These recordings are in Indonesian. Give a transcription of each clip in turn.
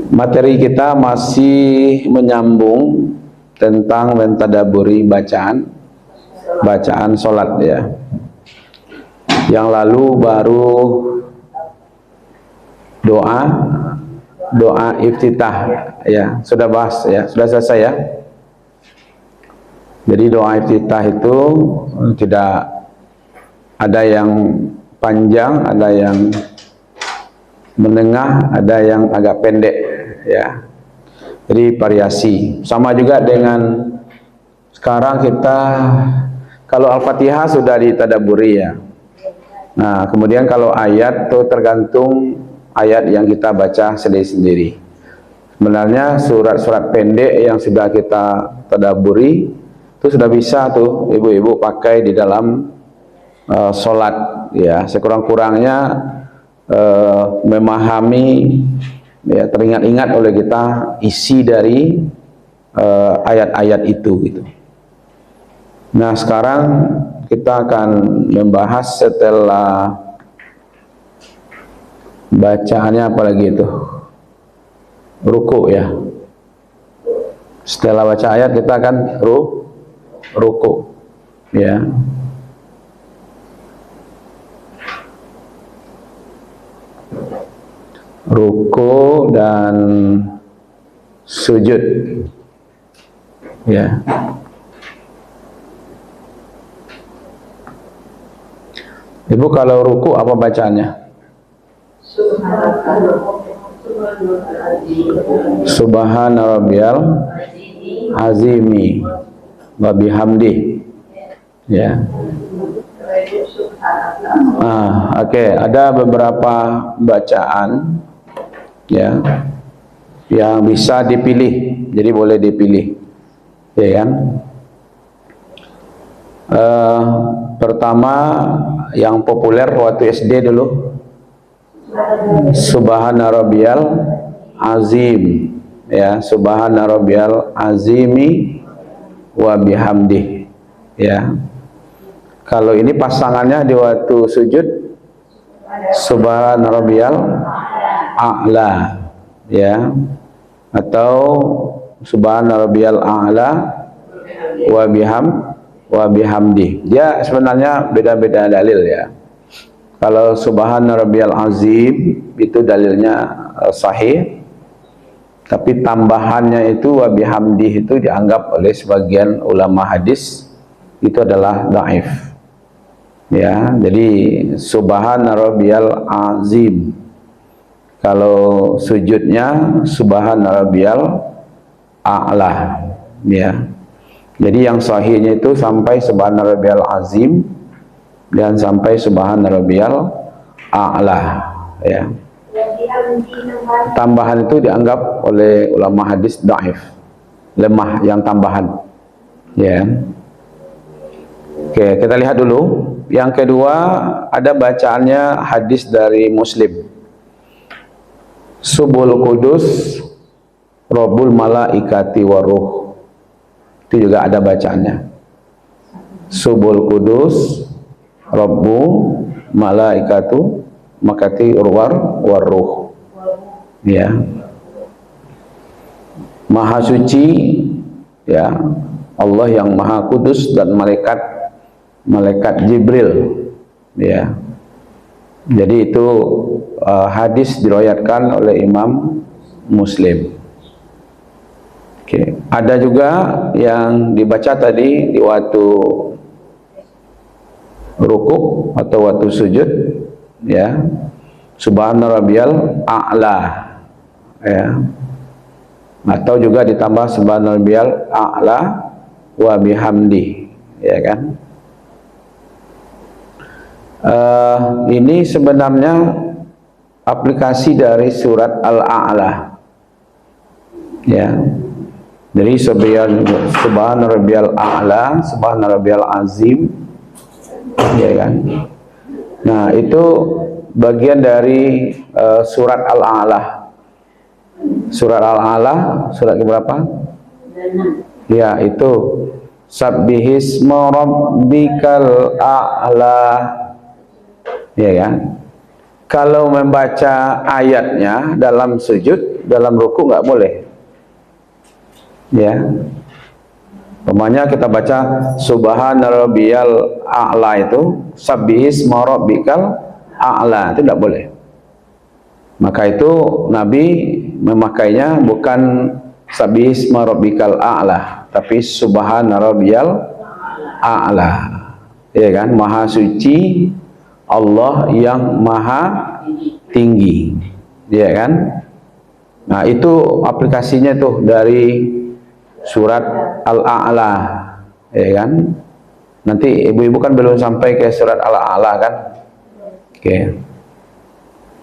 Materi kita masih menyambung tentang mentadaburi bacaan sholat ya. Yang lalu baru doa iftitah ya, sudah bahas ya, sudah selesai ya. Jadi doa iftitah itu tidak ada yang panjang, ada yang menengah, ada yang agak pendek ya. Jadi variasi. Sama juga dengan sekarang kita kalau Al-Fatihah sudah ditadaburi ya. Nah, kemudian kalau ayat tuh tergantung ayat yang kita baca sendiri-sendiri. Sebenarnya surat-surat pendek yang sudah kita tadaburi itu sudah bisa tuh ibu-ibu pakai di dalam sholat ya. Sekurang-kurangnya memahami ya, teringat-ingat oleh kita isi dari ayat-ayat itu gitu. Nah, sekarang kita akan membahas setelah bacaannya apalagi itu ruku ya. Setelah baca ayat kita akan ruku ya. Ruku dan sujud ya. Ibu kalau ruku apa bacaannya? Subhana rabbiyal azimi wa bihamdi ya. Oke, ada beberapa bacaan ya yang bisa dipilih, jadi boleh dipilih ya kan. Pertama yang populer waktu SD dulu, Subhana rabbiyal azim ya, Subhana rabbiyal azimi wa bihamdi ya. Kalau ini pasangannya di waktu sujud Subhana rabbiyal a'la ya, atau Subhana rabbiyal a'la wa bihamdi. Dia sebenarnya beda-beda dalil ya. Kalau Subhana rabbiyal azim itu dalilnya sahih, tapi tambahannya itu wa bihamdi itu dianggap oleh sebagian ulama hadis itu adalah dhaif ya. Jadi Subhana rabbiyal azim, kalau sujudnya Subhana rabbiyal a'la ya. Jadi yang sahihnya itu sampai Subhana rabbiyal azim dan sampai Subhana rabbiyal a'la ya. Tambahan itu dianggap oleh ulama hadis dhaif, lemah yang tambahan ya. Oke, kita lihat dulu. Yang kedua ada bacaannya hadis dari Muslim. Subul Qudus Rabbul Malaikati Waruh. Itu juga ada bacaannya. Subul Qudus Rabbu Malaikatu Makati Waruh ya. Maha suci ya Allah yang maha kudus dan malaikat Jibril ya. Jadi itu hadis diriwayatkan oleh Imam Muslim. Oke, ada juga yang dibaca tadi di waktu ruku atau waktu sujud ya, Subhana rabbiyal a'la ya, atau juga ditambah Subhana rabbiyal a'la wa bihamdi ya kan. Ini sebenarnya aplikasi dari surat Al-A'la ya. Jadi Subhana rabbiyal a'la, Subhana rabbiyal azim ya kan. Nah, itu bagian dari surat Al-A'la. Surat Al-A'la surat berapa? Ya, itu Sabbihisma rabbikal a'la ya kan. kalau membaca ayatnya dalam sujud, dalam ruku nggak boleh. Ya. Umpamanya kita baca subhanarabbiyal a'la itu, sabbihisma rabbikal a'la, itu tidak boleh. Maka itu Nabi memakainya bukan sabbihisma rabbikal a'la, tapi subhanarabbiyal a'la. Ya kan? Maha suci Allah yang maha tinggi. Ya kan? Nah, itu aplikasinya tuh dari surat Al-A'la, ya kan? Nanti ibu-ibu kan belum sampai ke surat Al-A'la kan? Oke.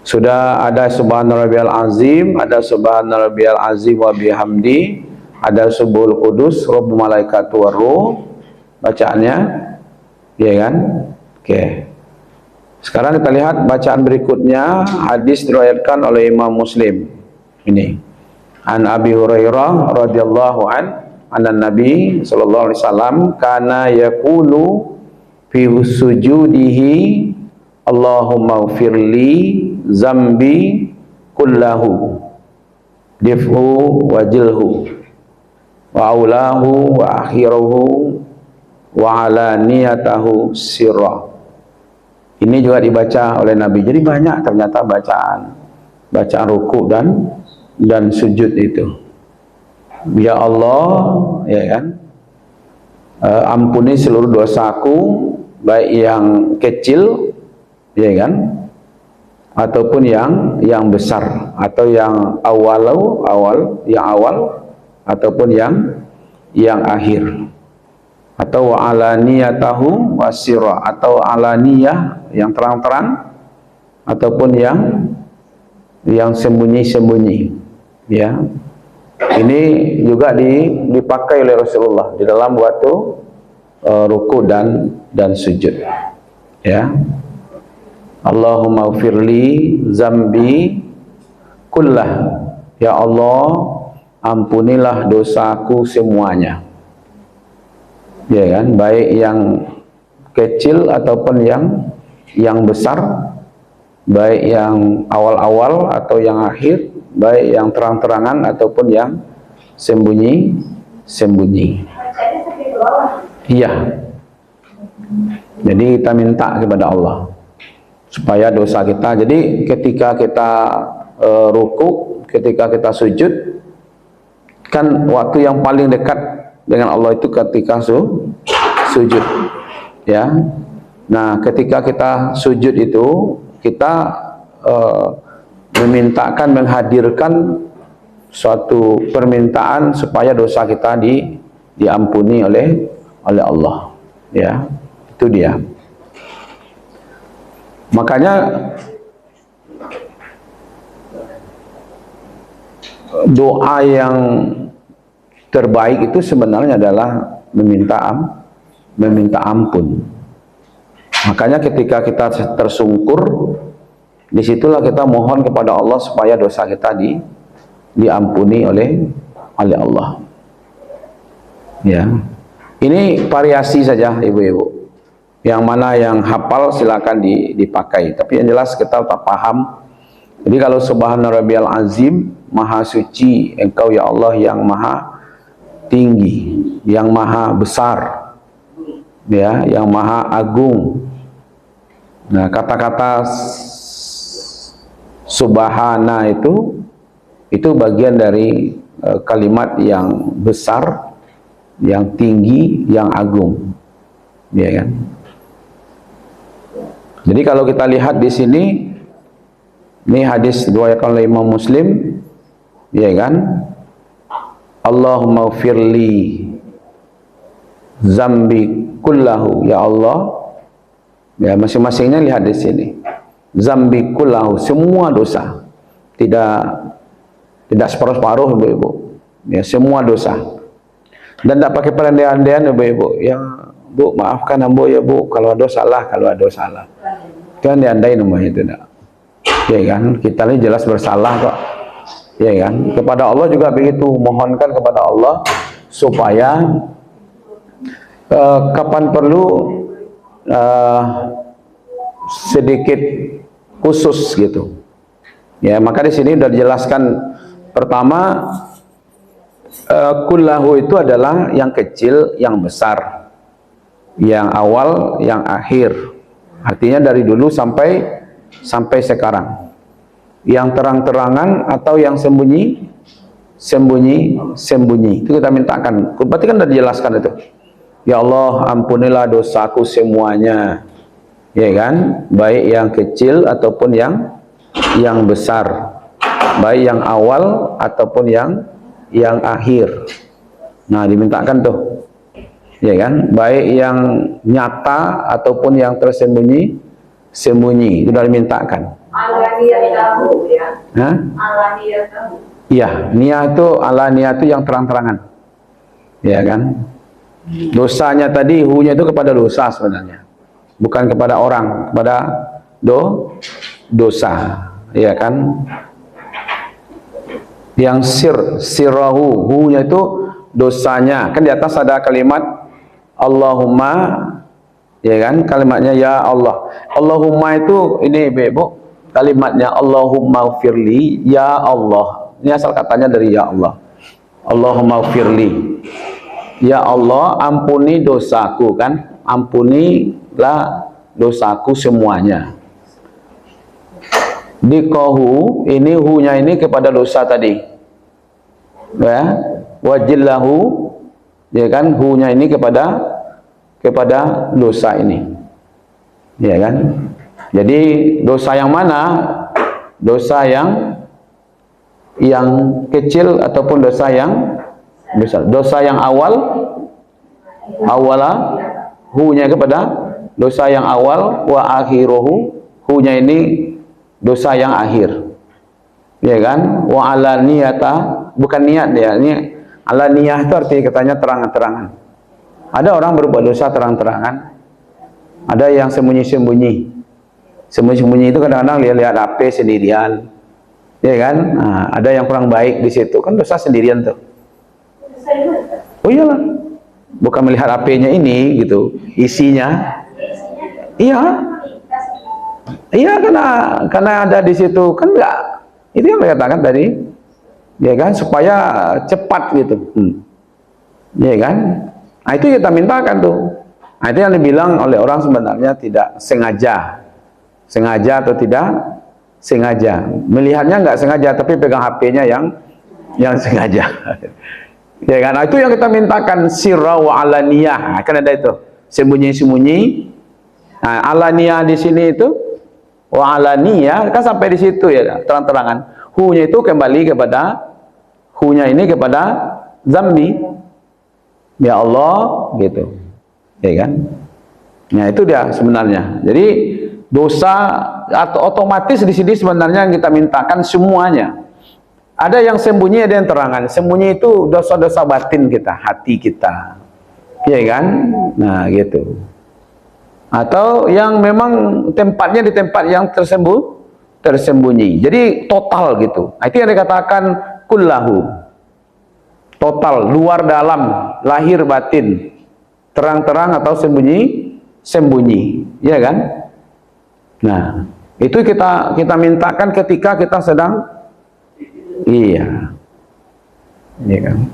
Sudah ada subhanarabbiyal azim, ada subhanarabbiyal azim wa bihamdi, ada subuhul qudus rabbul malaikatu waruh, bacaannya, ya kan? Oke. Sekarang kita lihat bacaan berikutnya, hadis diriwayatkan oleh Imam Muslim. Ini An Abi Hurairah radhiyallahu anan Nabi sallallahu alaihi wasallam kana yaqulu fi sujudihi Allahumma ighfirli zambi kullahu dif'u wajilhu wa aulahu wa akhirahu wa alaniyatahu sirra. Ini juga dibaca oleh Nabi. Jadi banyak ternyata bacaan ruku dan sujud itu. Ya Allah, ya kan, ampuni seluruh dosaku, baik yang kecil, ya kan, ataupun yang besar, atau yang awal, ataupun yang akhir, atau alaniyatahu wasira, atau alaniyah yang terang-terang, ataupun yang sembunyi-sembunyi. Ya, ini juga dipakai oleh Rasulullah di dalam waktu ruku dan sujud. Ya, Allahumma ighfirli zambi kullah, ya Allah ampunilah dosaku semuanya. Ya kan, baik yang kecil ataupun yang besar, baik yang awal-awal atau yang akhir, baik yang terang-terangan ataupun yang sembunyi-sembunyi. Iya. Jadi kita minta kepada Allah supaya dosa kita. Jadi ketika kita ruku, ketika kita sujud, kan waktu yang paling dekat dengan Allah itu ketika sujud. Ya. Nah, ketika kita sujud itu kita memintakan, menghadirkan suatu permintaan supaya dosa kita diampuni oleh Allah. Ya, itu dia. Makanya doa yang terbaik itu sebenarnya adalah meminta ampun. Makanya ketika kita tersungkur, disitulah kita mohon kepada Allah supaya dosa kita diampuni oleh Allah. Ya, ini variasi saja ibu-ibu. Yang mana yang hafal silakan dipakai. Tapi yang jelas kita tak paham. Jadi kalau subhanarabbiyal azim, maha suci engkau ya Allah yang maha tinggi, yang maha besar, ya, yang maha agung. Nah, kata-kata subhana itu bagian dari kalimat yang besar, yang tinggi, yang agung, ya kan? Jadi kalau kita lihat di sini, ini hadis diriwayatkan oleh Imam Muslim, ya kan? Allahumma ighfirli zambi kullahu, ya Allah, ya masing-masingnya lihat di sini. Zambi kullahu, semua dosa, tidak separuh-separuh ibu-ibu, ya, semua dosa. Dan tidak pakai perandaian-andaian ibu-ibu, ya Bu maafkan ambo ya Bu kalau ada salah, kan diandai namanya itu tidak, ya kan, kita ini jelas bersalah kok, ya kan. Kepada Allah juga begitu, mohonkan kepada Allah supaya kapan perlu sedikit khusus gitu. Ya, maka di sini sudah dijelaskan pertama kullahu itu adalah yang kecil, yang besar, yang awal, yang akhir. Artinya dari dulu sampai sekarang. Yang terang-terangan atau yang sembunyi. Itu kita mintakan. Berarti kan sudah dijelaskan itu. Ya Allah, ampunilah dosaku semuanya. Ya kan? Baik yang kecil ataupun yang besar. Baik yang awal ataupun yang akhir. Nah, dimintakan tuh. Ya kan? Baik yang nyata ataupun yang tersembunyi, itu sudah dimintakan. Alaniyatahu ya. Hah? Alaniyatahu. Iya, alaniyah itu yang terang-terangan. Ya kan? Dosanya tadi, hu-nya itu kepada dosa sebenarnya. Bukan kepada orang, kepada dosa. Ya kan? Yang sirahu, hu-nya itu dosanya. Kan di atas ada kalimat Allahumma, ya kan? Kalimatnya ya Allah. Allahumma itu ini Bu, kalimatnya Allahumma firli, ya Allah. Ini asal katanya dari ya Allah. Allahumma firli, ya Allah, ampuni dosaku, kan? Ampunilah dosaku semuanya. Dikohu, ini hu-nya ini kepada dosa tadi. Ya, wajillahu, ya kan? Hu-nya ini kepada dosa ini. Ya kan? Jadi dosa yang mana? Dosa yang kecil ataupun dosa yang besar. Dosa yang awala, hu-nya kepada dosa yang awal, wa akhiruhu, hu-nya ini dosa yang akhir. Ya kan? Wa alaniyata, bukan niat dia. Ini alaniyah itu artinya katanya terang-terangan. Ada orang berbuat dosa terang-terangan. Ada yang sembunyi-sembunyi. Sembunyi-sembunyi itu kadang-kadang lihat HP sendirian. Ya kan? Nah, ada yang kurang baik di situ. Kan dosa sendirian tuh. Oh iyalah. Bukan melihat HP-nya ini gitu, isinya. Iya. Iya, karena ada di situ kan enggak. Itu yang saya katakan tadi. Ya kan? Supaya cepat gitu. Ya kan? Nah, itu kita mintakan tuh. Nah, itu yang dibilang oleh orang sebenarnya tidak sengaja. Sengaja atau tidak sengaja. Melihatnya enggak sengaja, tapi pegang HP-nya yang sengaja. Ya kan? Nah, itu yang kita mintakan, sirra wa alaniyah. Kan ada itu. Sembunyi-sembunyi. Nah, alaniyah di sini itu wa alaniyah kan sampai di situ ya, terang-terangan. Hu-nya itu kembali kepada hu-nya ini kepada zambi. Ya Allah gitu. Ya kan? Nah, itu dia sebenarnya. Jadi dosa atau otomatis di sini sebenarnya yang kita mintakan semuanya. Ada yang sembunyi, ada yang terangan. Sembunyi itu dosa-dosa batin kita, hati kita. Ya kan? Nah, gitu. Atau yang memang tempatnya di tempat yang tersembunyi. Jadi total gitu. Nah, itu yang dikatakan kullahu. Total, luar dalam, lahir batin. Terang-terang atau sembunyi. Ya kan? Nah, itu kita mintakan ketika kita sedang iya kan.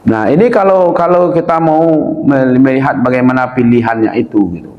Nah, ini kalau kita mau melihat bagaimana pilihannya itu gitu.